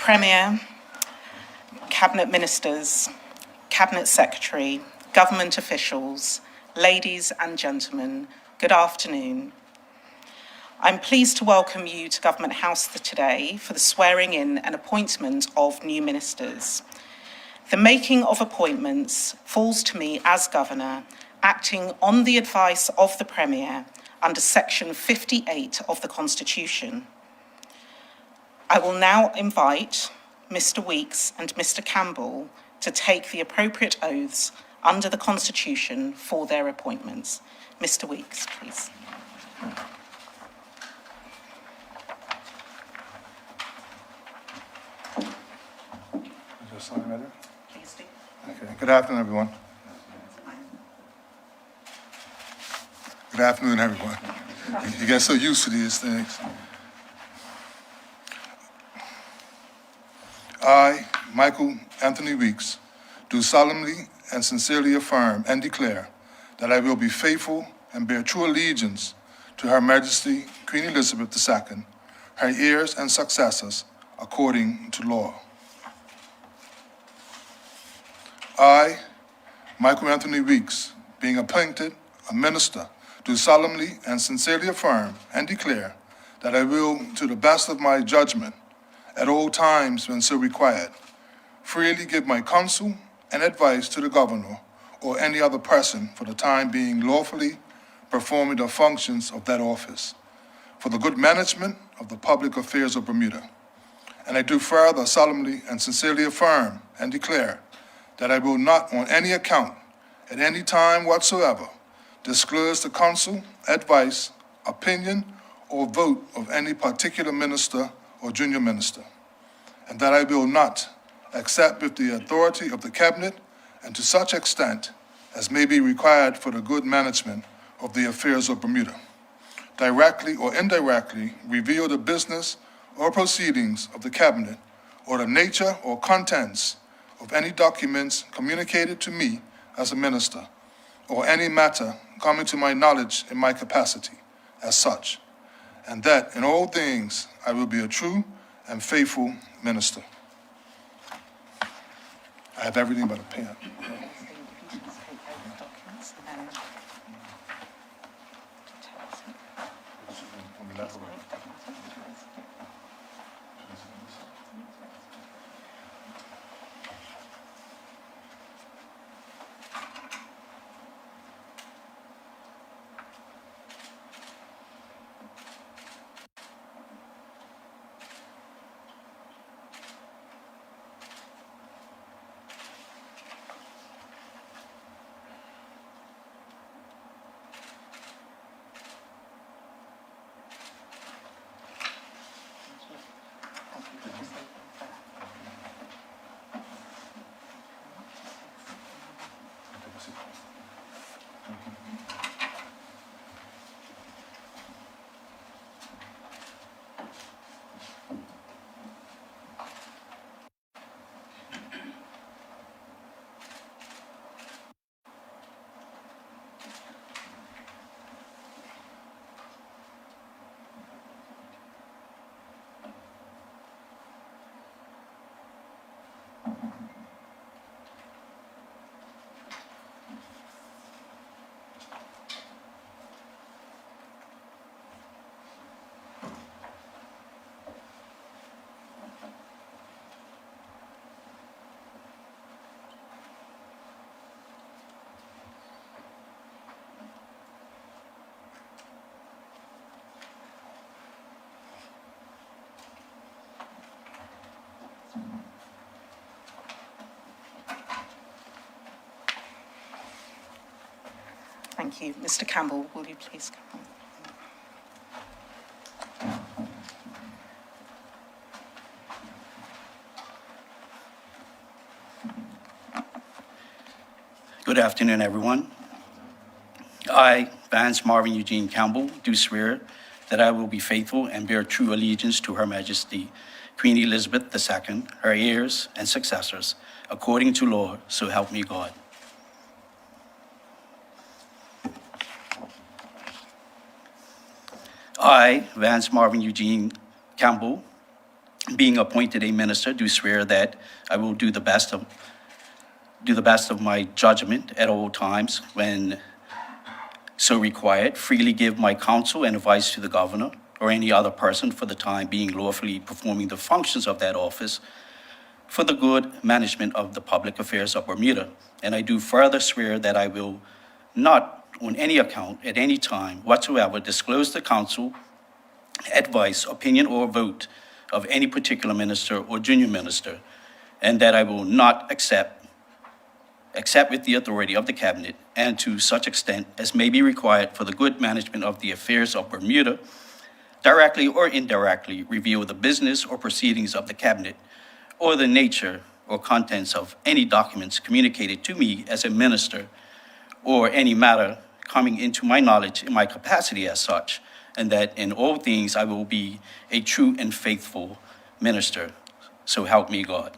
Premier, Cabinet Ministers, Cabinet Secretary, government officials, ladies and gentlemen, good afternoon. I'm pleased to welcome you to Government House today for the swearing in and appointment of new ministers. The making of appointments falls to me as Governor, acting on the advice of the Premier under Section 58 of the Constitution. I will now invite Mr. Weeks and Mr. Campbell to take the appropriate oaths under the Constitution for their appointments. Mr. Weeks, please. Sign right there? Please do. Okay. Good afternoon, everyone. Good afternoon, everyone. You get so used to these things. I, Michael Anthony Weeks, do solemnly and sincerely affirm and declare that I will be faithful and bear true allegiance to Her Majesty Queen Elizabeth II, her heirs and successors, according to law. I, Michael Anthony Weeks, being appointed a minister, do solemnly and sincerely affirm and declare that I will, to the best of my judgment, at all times when so required, freely give my counsel and advice to the governor or any other person for the time being lawfully performing the functions of that office, for the good management of the public affairs of Bermuda. And I do further solemnly and sincerely affirm and declare that I will not on any account, at any time whatsoever, disclose the counsel, advice, opinion, or vote of any particular minister or junior minister, and that I will not, except with the authority of the Cabinet and to such extent as may be required for the good management of the affairs of Bermuda, directly or indirectly reveal the business or proceedings of the Cabinet or the nature or contents of any documents communicated to me as a minister, or any matter coming to my knowledge in my capacity as such, and that in all things I will be a true and faithful minister. I have everything but a pen. Thank you. Mr. Campbell, will you please come on? Good afternoon, everyone. I, Vance Marvin Eugene Campbell, do swear that I will be faithful and bear true allegiance to Her Majesty Queen Elizabeth II, her heirs and successors, according to law, so help me God. I, Vance Marvin Eugene Campbell, being appointed a minister, do swear that I will do the best of my judgment at all times when so required, freely give my counsel and advice to the governor or any other person for the time being lawfully performing the functions of that office for the good management of the public affairs of Bermuda. And I do further swear that I will not, on any account, at any time whatsoever, disclose the counsel, advice, opinion, or vote of any particular minister or junior minister, and that I will not accept with the authority of the cabinet, and to such extent as may be required for the good management of the affairs of Bermuda, directly or indirectly reveal the business or proceedings of the cabinet, or the nature or contents of any documents communicated to me as a minister, or any matter coming into my knowledge in my capacity as such, and that in all things I will be a true and faithful minister. So help me God.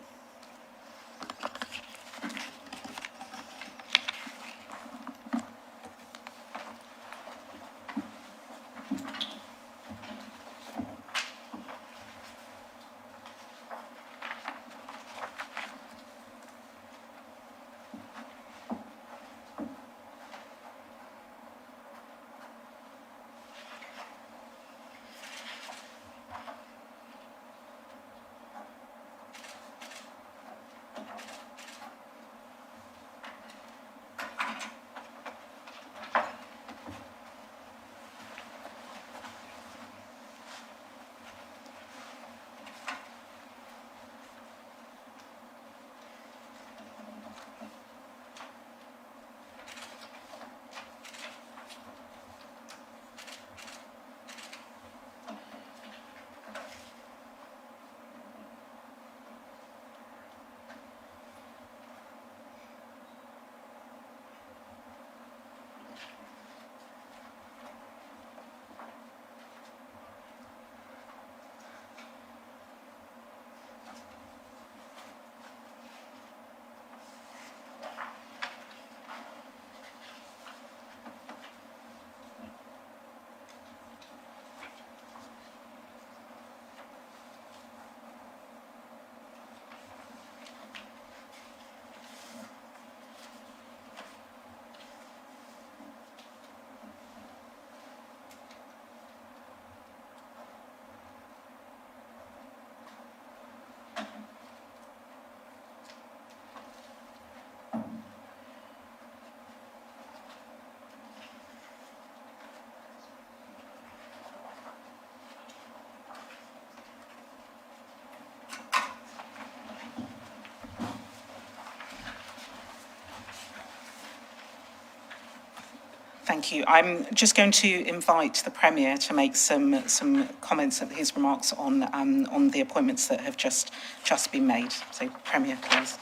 Thank you. I'm just going to invite the Premier to make some comments of his remarks on the appointments that have just been made. So, Premier, please.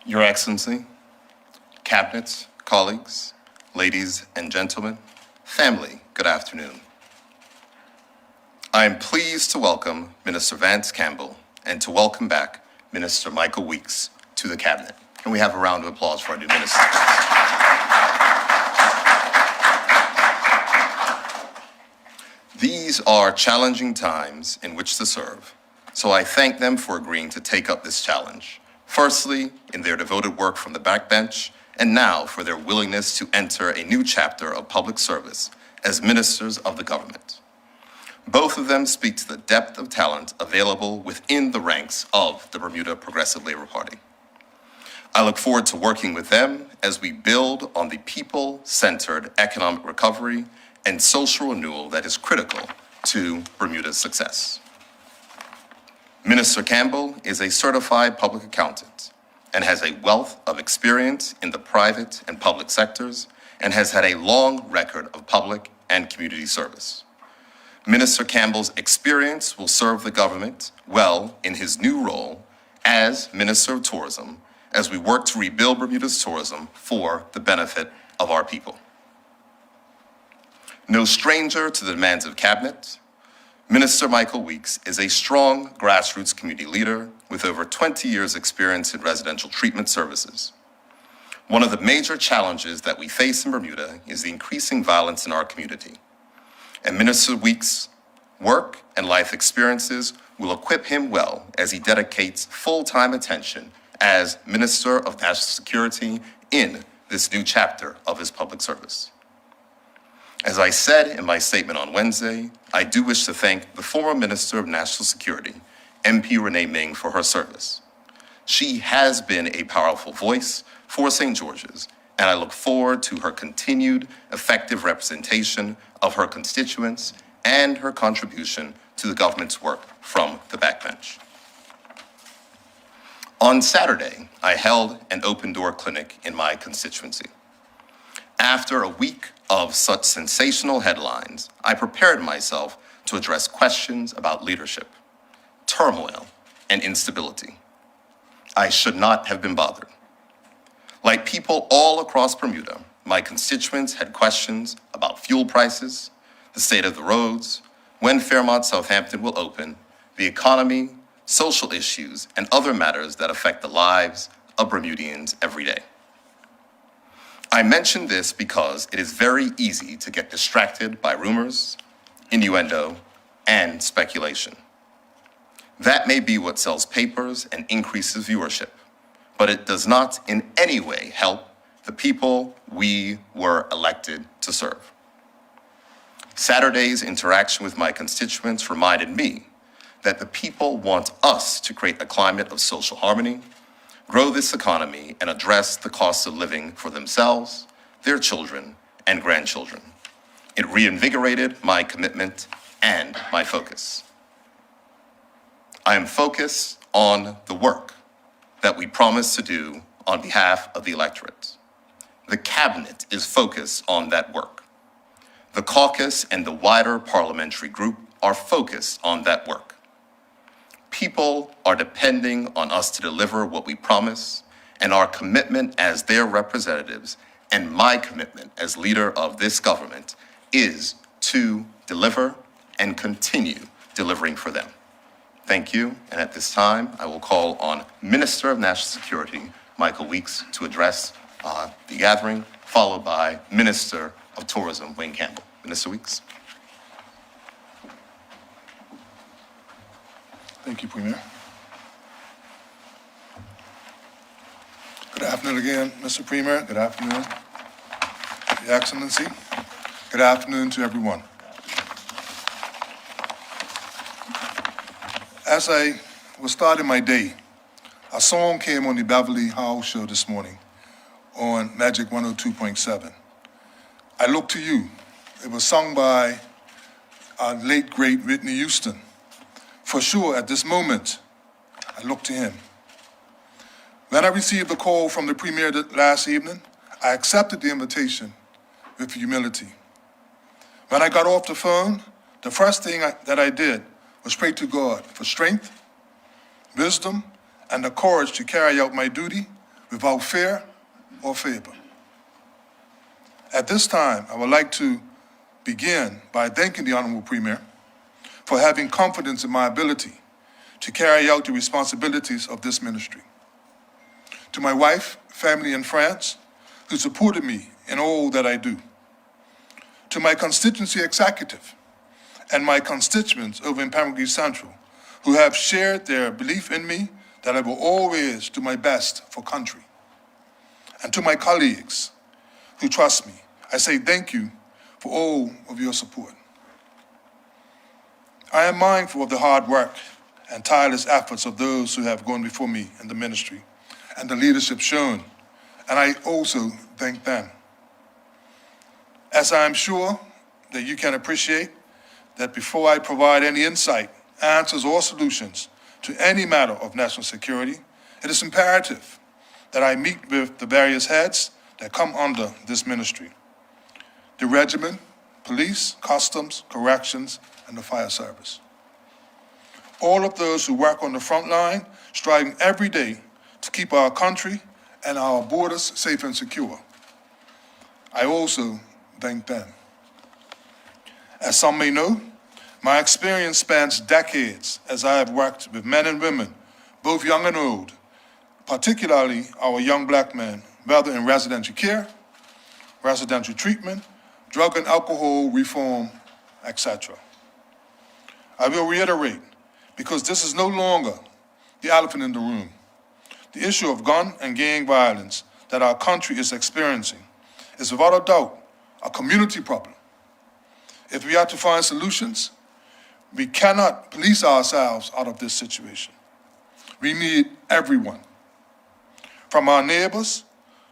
Your Excellency, cabinets, colleagues, ladies and gentlemen, family, good afternoon. I am pleased to welcome Minister Vance Campbell and to welcome back Minister Michael Weeks to the Cabinet. Can we have a round of applause for our new ministers? These are challenging times in which to serve, so I thank them for agreeing to take up this challenge. Firstly, in their devoted work from the backbench, and now for their willingness to enter a new chapter of public service as ministers of the government. Both of them speak to the depth of talent available within the ranks of the Bermuda Progressive Labor Party. I look forward to working with them as we build on the people-centered economic recovery and social renewal that is critical to Bermuda's success. Minister Campbell is a certified public accountant and has a wealth of experience in the private and public sectors and has had a long record of public and community service. Minister Campbell's experience will serve the government well in his new role as Minister of Tourism as we work to rebuild Bermuda's tourism for the benefit of our people. No stranger to the demands of Cabinet, Minister Michael Weeks is a strong grassroots community leader with over 20 years' experience in residential treatment services. One of the major challenges that we face in Bermuda is the increasing violence in our community. And Minister Weeks' work and life experiences will equip him well as he dedicates full-time attention as Minister of National Security in this new chapter of his public service. As I said in my statement on Wednesday, I do wish to thank the former Minister of National Security, MP Renee Ming, for her service. She has been a powerful voice for St. George's, and I look forward to her continued effective representation of her constituents and her contribution to the government's work from the backbench. On Saturday, I held an open door clinic in my constituency. After a week of such sensational headlines, I prepared myself to address questions about leadership, turmoil, and instability. I should not have been bothered. Like people all across Bermuda, my constituents had questions about fuel prices, the state of the roads, when Fairmont Southampton will open, the economy, social issues, and other matters that affect the lives of Bermudians every day. I mention this because it is very easy to get distracted by rumors, innuendo, and speculation. That may be what sells papers and increases viewership, but it does not in any way help the people we were elected to serve. Saturday's interaction with my constituents reminded me that the people want us to create a climate of social harmony, grow this economy, and address the cost of living for themselves, their children, and grandchildren. It reinvigorated my commitment and my focus. I am focused on the work that we promised to do on behalf of the electorate. The Cabinet is focused on that work. The caucus and the wider parliamentary group are focused on that work. People are depending on us to deliver what we promise, and our commitment as their representatives and my commitment as leader of this government is to deliver and continue delivering for them. Thank you, and at this time, I will call on Minister of National Security, Michael Weeks, to address the gathering, followed by Minister of Tourism, Wayne Campbell. Minister Weeks. Thank you, Premier. Good afternoon again, Mr. Premier. Good afternoon, Your Excellency. Good afternoon to everyone. As I was starting my day, a song came on the Beverly Howell show this morning on Magic 102.7. I Look to You. It was sung by our late, great Whitney Houston. For sure, at this moment, I look to him. When I received the call from the Premier last evening, I accepted the invitation with humility. When I got off the phone, the first thing that I did was pray to God for strength, wisdom, and the courage to carry out my duty without fear or favor. At this time, I would like to begin by thanking the Honorable Premier for having confidence in my ability to carry out the responsibilities of this ministry. To my wife, family, and friends who supported me in all that I do. To my constituency executive and my constituents over in Pembroke Central who have shared their belief in me that I will always do my best for country. And to my colleagues who trust me, I say thank you for all of your support. I am mindful of the hard work and tireless efforts of those who have gone before me in the ministry and the leadership shown, and I also thank them. As I am sure that you can appreciate that before I provide any insight, answers, or solutions to any matter of national security, it is imperative that I meet with the various heads that come under this ministry: the regiment, police, customs, corrections, and the fire service. All of those who work on the front line, striving every day to keep our country and our borders safe and secure. I also thank them. As some may know, my experience spans decades as I have worked with men and women, both young and old, particularly our young black men, whether in residential care, residential treatment, drug and alcohol reform, etc. I will reiterate, because this is no longer the elephant in the room, the issue of gun and gang violence that our country is experiencing is without a doubt a community problem. If we are to find solutions, we cannot police ourselves out of this situation. We need everyone, from our neighbors,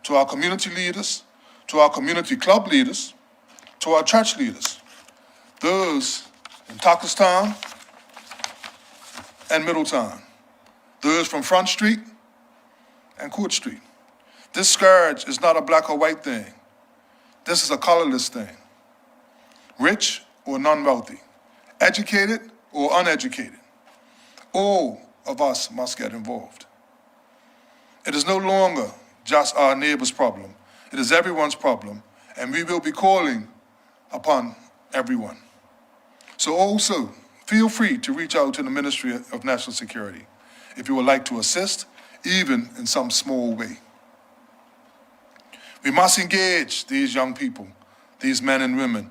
to our community leaders, to our community club leaders, to our church leaders, those in Tuckerstown and Middletown, those from Front Street and Court Street. This scourge is not a black or white thing. This is a colorless thing. Rich or non-wealthy, educated or uneducated, all of us must get involved. It is no longer just our neighbor's problem. It is everyone's problem, and we will be calling upon everyone. So also, feel free to reach out to the Ministry of National Security if you would like to assist, even in some small way. We must engage these young people, these men and women.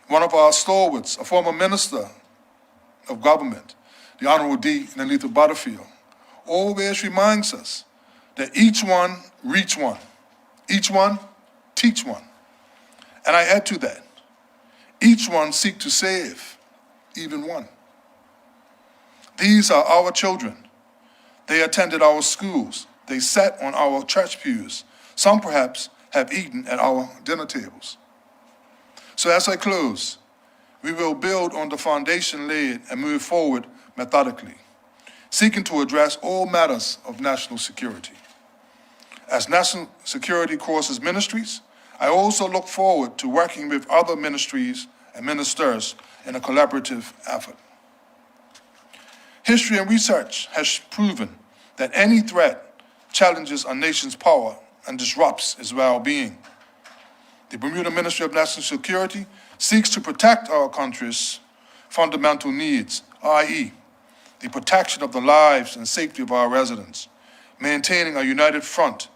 One of our stalwarts, a former minister of government, the Honorable D. Nelitha Butterfield, always reminds us that each one reach one, each one teach one. And I add to that, each one seek to save even one. These are our children. They attended our schools. They sat on our church pews. Some perhaps have eaten at our dinner tables. So as I close, we will build on the foundation laid and move forward methodically, seeking to address all matters of national security. As national security crosses ministries, I also look forward to working with other ministries and ministers in a collaborative effort. History and research has proven that any threat challenges a nation's power and disrupts its well-being. The Bermuda Ministry of National Security seeks to protect our country's fundamental needs, i.e., the protection of the lives and safety of our residents, maintaining a united front,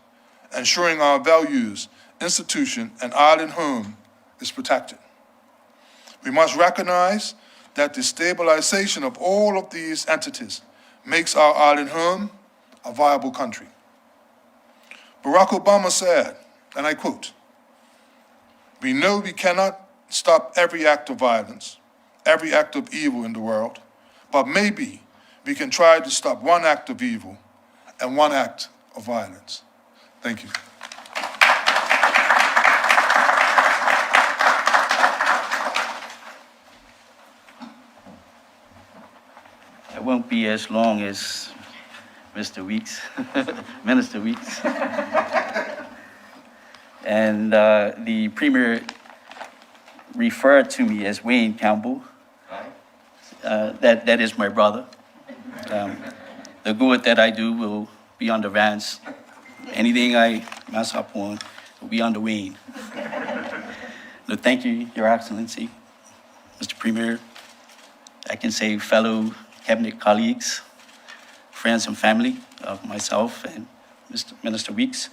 ensuring our values, institution, and island home is protected. We must recognize that the stabilization of all of these entities makes our island home a viable country. Barack Obama said, and I quote, "We know we cannot stop every act of violence, every act of evil in the world, but maybe we can try to stop one act of evil and one act of violence." Thank you. It won't be as long as Mr. Weeks, Minister Weeks. And the Premier referred to me as Wayne Campbell. That is my brother. The good that I do will be under Vance. Anything I mess up on will be under Wayne. No, thank you, Your Excellency, Mr. Premier. I can say fellow cabinet colleagues, friends and family of myself and Mr. Minister Weeks.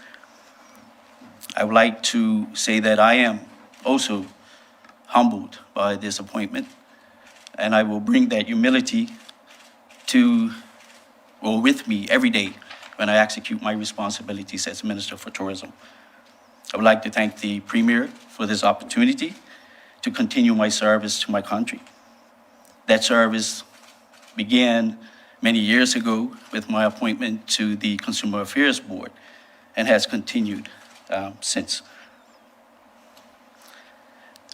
I would like to say that I am also humbled by this appointment, and I will bring that humility with me every day when I execute my responsibilities as Minister for Tourism. I would like to thank the Premier for this opportunity to continue my service to my country. That service began many years ago with my appointment to the Consumer Affairs Board and has continued since.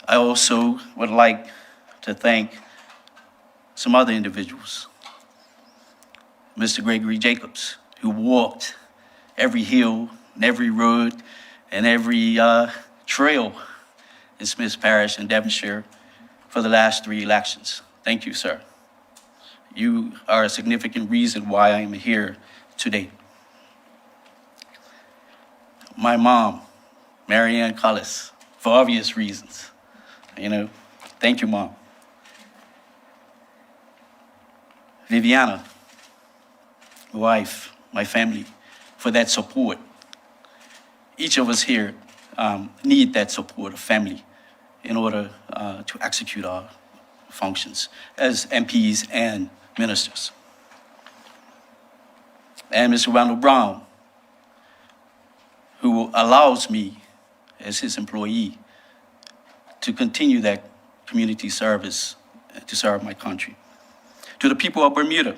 I also would like to thank some other individuals. Mr. Gregory Jacobs, who walked every hill and every road and every trail in Smiths Parish and Devonshire for the last 3 elections. Thank you, sir. You are a significant reason why I am here today. my mom, Marianne Collis, for obvious reasons. Thank you, Mom. Viviana, my wife, my family, for that support. Each of us here need that support of family in order to execute our functions as MPs and ministers. And Mr. Randall Brown, who allows me, as his employee, to continue that community service to serve my country. To the people of Bermuda,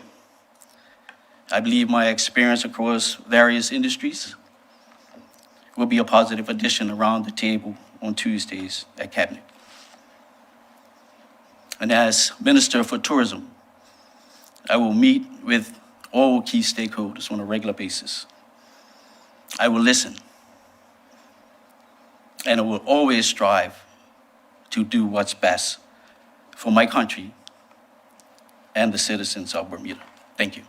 I believe my experience across various industries will be a positive addition around the table on Tuesdays at Cabinet. And as Minister for Tourism, I will meet with all key stakeholders on a regular basis. I will listen, and I will always strive to do what's best for my country and the citizens of Bermuda. Thank you.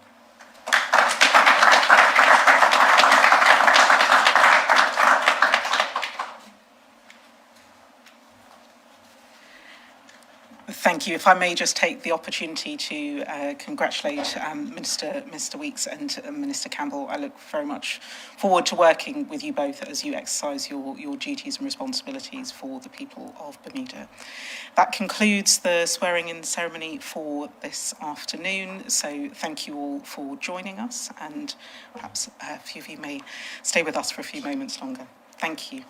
Thank you. If I may just take the opportunity to congratulate Mr. Weeks and Minister Campbell. I look very much forward to working with you both as you exercise your duties and responsibilities for the people of Bermuda. That concludes the swearing-in ceremony for this afternoon. So thank you all for joining us, and perhaps a few of you may stay with us for a few moments longer. Thank you.